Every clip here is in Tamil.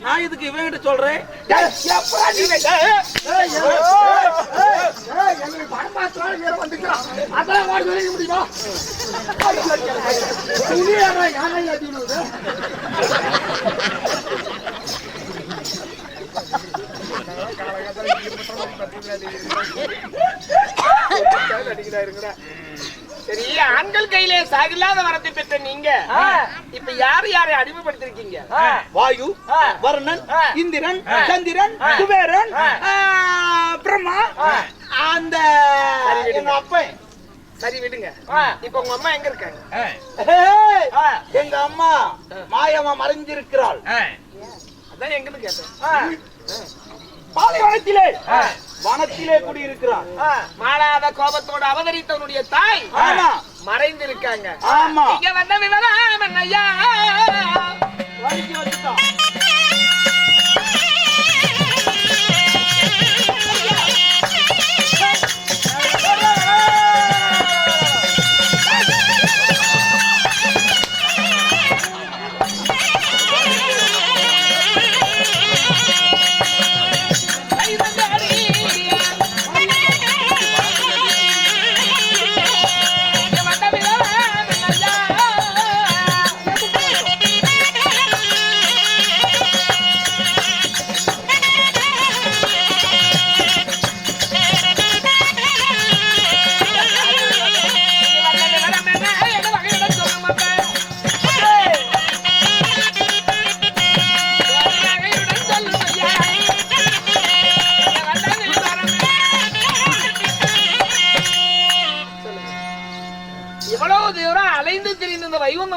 நான் இதுக்கு இவன் கிட்ட சொல்றேன். சரி, ஆண்கள் கையிலே சாகில்லாத வரத்தை பெற்ற நீங்க இப்ப யாரை அடிமைப்படுத்திருக்கீங்க? வாயு, வருணன், இந்திரன், சந்திரன், குபேரன், பிரம்மா, அந்த எங்க அப்பா. சரி விடுங்க. இப்ப உங்க அம்மா எங்க இருக்காங்க? எங்க அம்மா மாயமா மறைஞ்சிருக்கிறாள். அதான் எங்கன்னு கேட்டேன். பாலைவனத்திலே வனத்திலே குடியிருக்கிறார். மாளாத கோபத்தோடு அவதரித்தவனுடைய தாய் மறைந்திருக்காங்க. ஆமா, இங்க வந்த விவரம் என்னையா?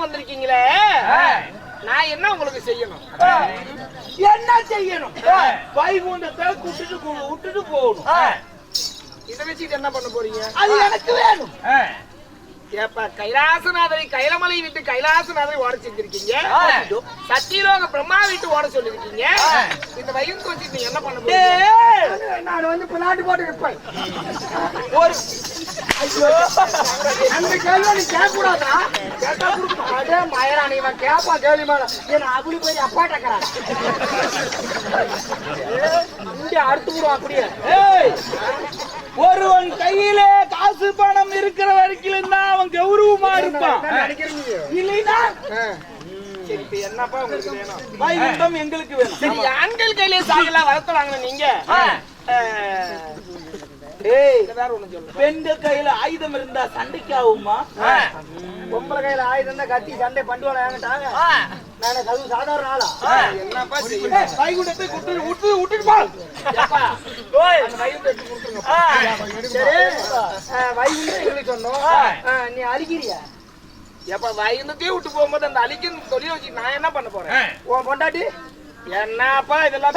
வந்திருக்கீங்களே, நான் என்ன உங்களுக்கு செய்யணும்? என்ன செய்யணும்? வைகுண்டத்தை விட்டுட்டு போகணும். இதை வச்சுட்டு என்ன பண்ண போறீங்க? அது எனக்கு வேணும். ஏப்பா, கைலாசநாதரை கைலமலை விட்டு கைலாசநாதரை ஓட செஞ்சிருக்கீங்க. சத்தியலோக பிரம்மா விட்டு ஓட சொல்லிருக்கீங்க. இந்த வைகுண்டம் வச்சுட்டு என்ன பண்ண போறீங்க? நான் வந்து பிளாட் போட்டு இருப்பேன். ஒரு அந்த கேள்வி நீ கேட்க கூடாதா? கேட்டா அதே மயராணி இவன் கேப்பா கேள்வி மேல என்ன அப்படி போய் அப்பா டக்கறான். இங்க அடுத்து விடுவோம் அப்படியே. ஒருவன் கையிலே காசு பணம் இருக்கிற வரைக்கும் தான் அவன் கௌரவமா இருப்பான். இல்லைன்னா சரி, இப்ப என்னப்பா உங்களுக்கு வேணும்? வைகுண்டம் எங்களுக்கு வேணும். சரி, ஆண்கள் கையிலே சாகலாம் வளர்த்துறாங்க நீங்க. பெண்கள் கையில ஆயுதம் இருந்தா சண்டைக்கு ஆகுமா? பொம்பளை கையில ஆயுதம் இருந்தா கத்தி சண்டை பண்ணுவாங்க. ஏங்கிட்டாங்க நான் அது சாதாரண ஆளா? என்னப்பா வைகுண்டத்தை விட்டுட்டு போ. வைகுண்டத்தை கொடுத்துருங்க. சரி, வைகுண்டம் எங்களுக்கு சொன்னோம். நீ அழிக்கிறியா? எப்ப வைகுண்டத்தையே விட்டு போகும்போது அந்த அழிக்கும் தொழில் வச்சு நான் என்ன பண்ண போறேன்? உன் பொண்டாட்டி என்னப்பா இதெல்லாம்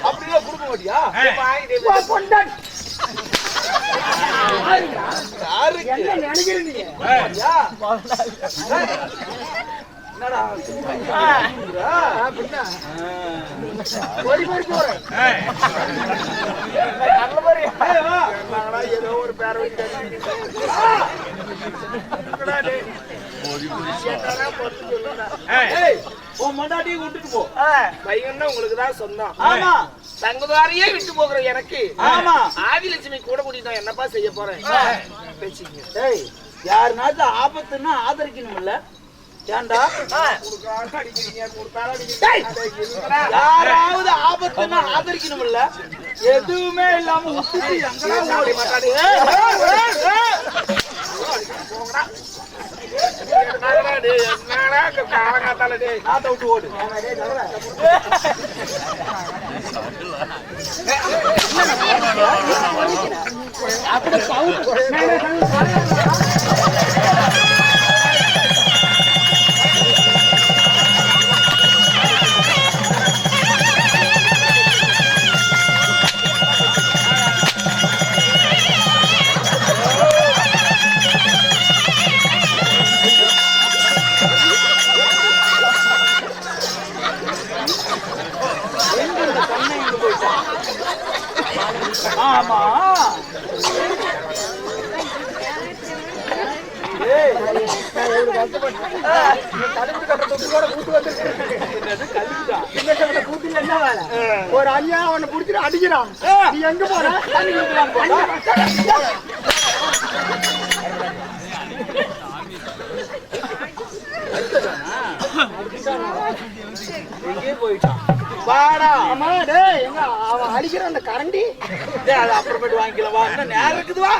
அப்படிலாம் கொடுக்க மாட்டியா? என்ன நினைக்கிறீங்க? ஏதோ ஒரு பேர மொண்டாட்டியை விட்டுட்டு போ. வைகுண்டம் உங்களுக்கு தான் சொந்தம். ஆமா, தங்குதாரியே விட்டு போகிற எனக்கு ஆமா ஆதிலட்சுமி கூட கூட்டிட்டு என்னப்பா செய்ய போறேன்? யாருனாச்சும் ஆபத்துன்னா ஆதரிக்கணும்ல. ஏண்டா யாராவது ஆபத்துன்னா ஆதரிக்கணும்ல. எதுவுமே இல்லாம விட்டுட்டு எங்கடா ஓடி மாட்டாடு. நாத்த விட்டு ஓடு. ஆமா கழுத்து கட்ட தொட்டு கூட்டு வந்து கூட்டில என்ன வேலை? ஒரு அணியா அவனை புடிச்சிட்டு அடிக்கிறான். நீ எங்க போற? தண்ணி குடிக்கலாம். எங்கே போயிட்டான்? வாடா. ஆமா டேய், எங்க அவன் அடிக்கிற அந்த கரண்டி? டேய் அது அப்புறமேட்டு வாங்கிக்கலாம் வா. இன்னும் நேரம் இருக்குது வா.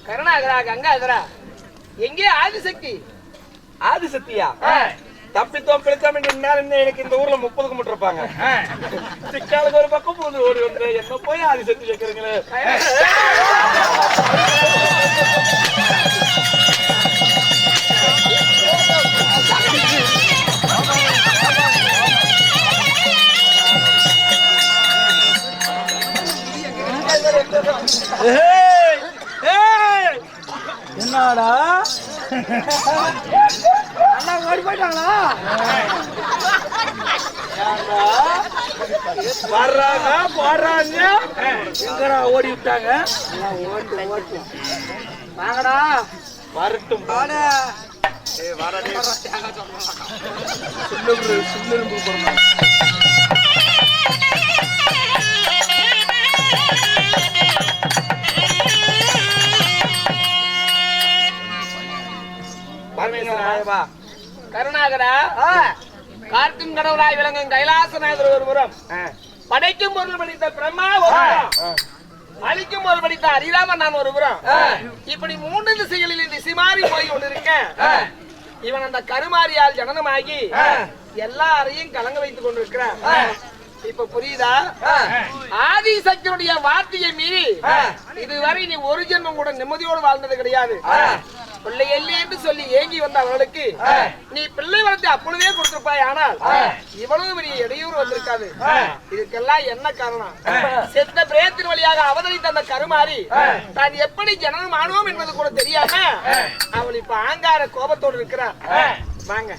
கருணாகரா கங்காதரா எங்கே ஆதிசக்தி? ஆதிசக்தியா? தப்பித்தோம் பிடித்தோம் எனக்கு இந்த ஊர்ல 30 கும்பிட்டு இருப்பாங்க. சிக்காளுக்கு ஒரு பக்கம் போது ஓடி வந்து என்ன போய் ஆதிசக்தி கேட்கறீங்களே. என்னடா அண்ணா ஓடி போயிட்டாங்களா? வர்றாங்க போறாங்க எங்கடா ஓடி விட்டாங்க? வாங்கடா வரட்டும். கருணாகரா கார்த்தின் கடவுளாய் விளங்கும் கைலாசநாதர் ஒரு புறம், படைக்கும் பொருள் படித்த பிரம்மா ஒரு புறம், அழிக்கும் பொருள் படித்த ஹரிராமன் நான் ஒரு புறம். இப்படி 3 திசைகளில் திசை மாறி போய் கொண்டிருக்க இவன் அந்த கருமாரியால் ஜனனமாகி எல்லாரையும் கலங்க வைத்துக் கொண்டிருக்கிறான். இப்ப புரியுதா? ஆதிசக்தியுடைய வார்த்தையை மீறி இதுவரை நீ ஒரு ஜென்மம் கூட நிம்மதியோடு வாழ்ந்தது கிடையாது. பிள்ளை இல்லை என்று சொல்லி ஏங்கி வந்த அவர்களுக்கு நீ பிள்ளை வளர்த்து அப்பொழுதே கொடுத்திருப்பாய். ஆனால் இவ்வளவு பெரிய இடையூறு வந்திருக்காது. இதுக்கெல்லாம் என்ன காரணம்? செத்த பிரேத்தின் வழியாக அவதரித்த அந்த கருமாறி தான் எப்படி ஜனனம் ஆனோம் என்பது கூட தெரியாம அவள் இப்ப ஆங்கார கோபத்தோடு இருக்கிறார். வாங்க,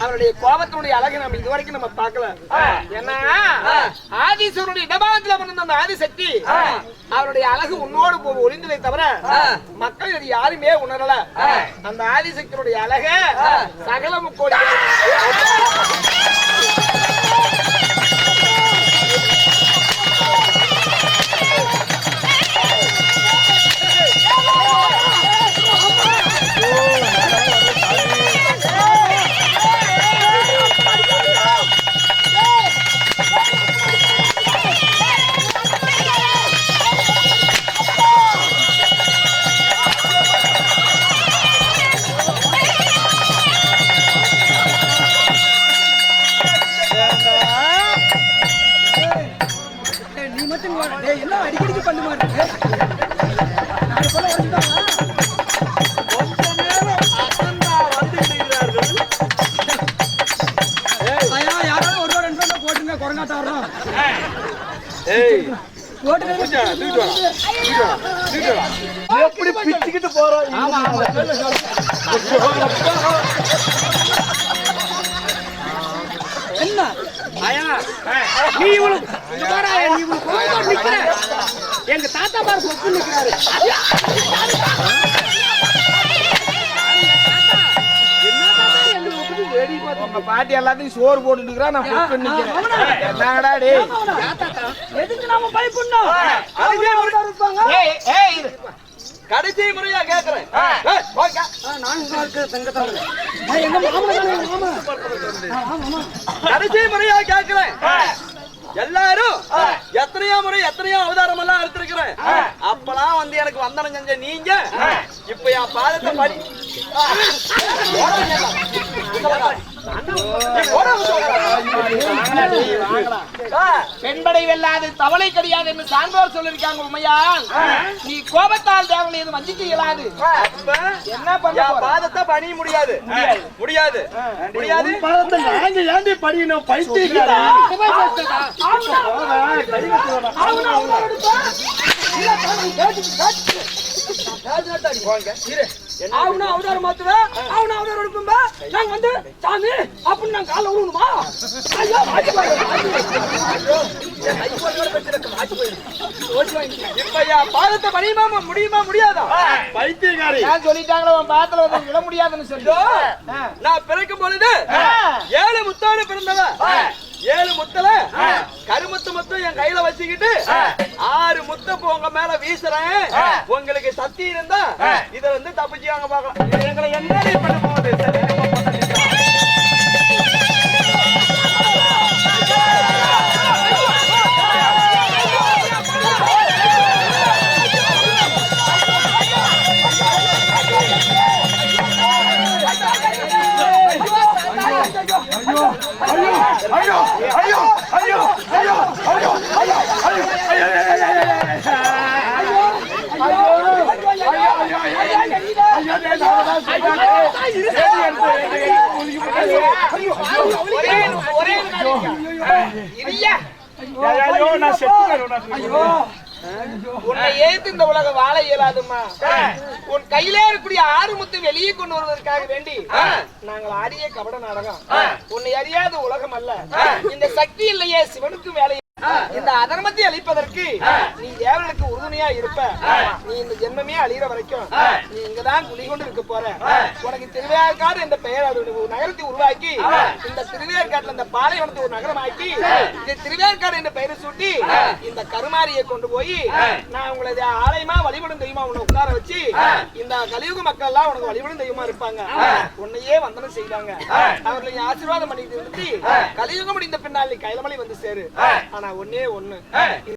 அவருடைய கோபத்தினுடைய அழகை நம்ம இதுவரைக்கும் நம்ம பார்க்கல. ஏன்னா ஆதிசனுடைய இடபாகத்துல வந்த அந்த ஆதிசக்தி அவருடைய அழகு உன்னோடு ஒளிந்ததை தவிர மக்கள் இது யாருமே உணரல. அந்த ஆதிசக்தியுடைய அழக சகல முக்கோடி என்ன அடிக்கடிக்கு பண்ண மாட்டேன். யாராவது ஒரு 2 போட்டுங்க குரங்காட்ட வரோம். எப்படி பிச்சுக்கிட்டு போறோம். என்ன நீ இவ்வளவு எங்க தாத்தா பாரு சொத்து நிற்கிறாரு. உங்க பாட்டி எல்லாத்தையும் சோறு போட்டுட்டு நான் எதுக்கு நாம பயப்படணும்? கடைசி முறையா கேக்குறேன். கடைசி முறையா கேக்குறேன். எல்லாரும் எத்தனையோ முறை எத்தனையோ அவதாரம் எல்லாம் எடுத்திருக்கிறேன். அப்பெல்லாம் வந்து எனக்கு வந்தனம் செஞ்ச நீங்க இப்ப என் பாதத்தை படி பெண்படை வெல்லாது தவளை கிடையாது என்று சான்றோர் சொல்லிருக்காங்க. உமையா நீ கோபத்தால் தேவனை எதுவும் வஞ்சிக்க இயலாது. என்ன பண்ண பாதத்தை பணிய முடியாது முடியாது முடியாது ஏண்டி படிக்கணும் பைத்தியக்காரா அவதாரம் மாத்துவா அவன அவதாரம் எடுப்பா நாங்க வந்து சாமி அப்படின்னு நாங்க கால விடுணுமா? ஐயோ பாதத்தை பணியுமா முடியுமா முடியாதா? பைத்தியக்காரி நான் சொல்லிட்டாங்களா உன் பாதத்துல வந்து விட முடியாதுன்னு சொல்லி நான் பிறக்கும் பொழுது 7 முத்தாடு பிறந்தவ 7 முத்தல கருமுத்து மொத்தம் என் கையில வச்சுக்கிட்டு 6 முத்த உங்க மேல வீசுறேன். உங்களுக்கு சக்தி இருந்தா இத வந்து தப்பிச்சு வாங்க பாக்கலாம். எங்களை என்ன பண்ண போகுது? ஐயோ ஐயோ ஐயோ ஐயோ ஐயோ ஐயோ உன்னை ஏத்து இந்த உலகம் வாழ இயலாதுமா. உன் கையிலே இருக்கக்கூடிய 6 முத்து வெளியே கொண்டு வருவதற்காக வேண்டி நாங்கள் ஆடிய கபட நாடகம். உன்னை அறியாத உலகம் அல்ல. இந்த சக்தி இல்லையே சிவனுக்கு வேலை. இந்த அதர்மத்தை அழிப்பதற்கு நீ தேவனுக்கு உறுதுணையா இருப்ப. நீ இந்த ஜென்மமே அழிகிற வரைக்கும் நீ இங்கதான் குடிகொண்டு இருக்க போற. உனக்கு திருவேற்காடு என்ற பெயர் நகரத்தை உருவாக்கி இந்த திருவேற்காட்டுல இந்த பாலைவனத்தை ஒரு நகரமாக்கி இந்த திருவேற்காடு என்ற பெயரை சூட்டி இந்த கருமாரியை கொண்டு போய் நான் உங்களது ஆலயமா வழிபடும் தெய்வமா உன்னை உட்கார வச்சு இந்த கலியுக மக்கள் எல்லாம் உனக்கு வழிபடும் தெய்வமா இருப்பாங்க. உன்னையே வந்தனம் செய்வாங்க. அவர்களை ஆசீர்வாதம் பண்ணிட்டு நிறுத்தி கலியுகம் முடிந்த பின்னால் நீ கைலமலை வந்து சேரு. ஆனா ஒன்னே ஒண்ணு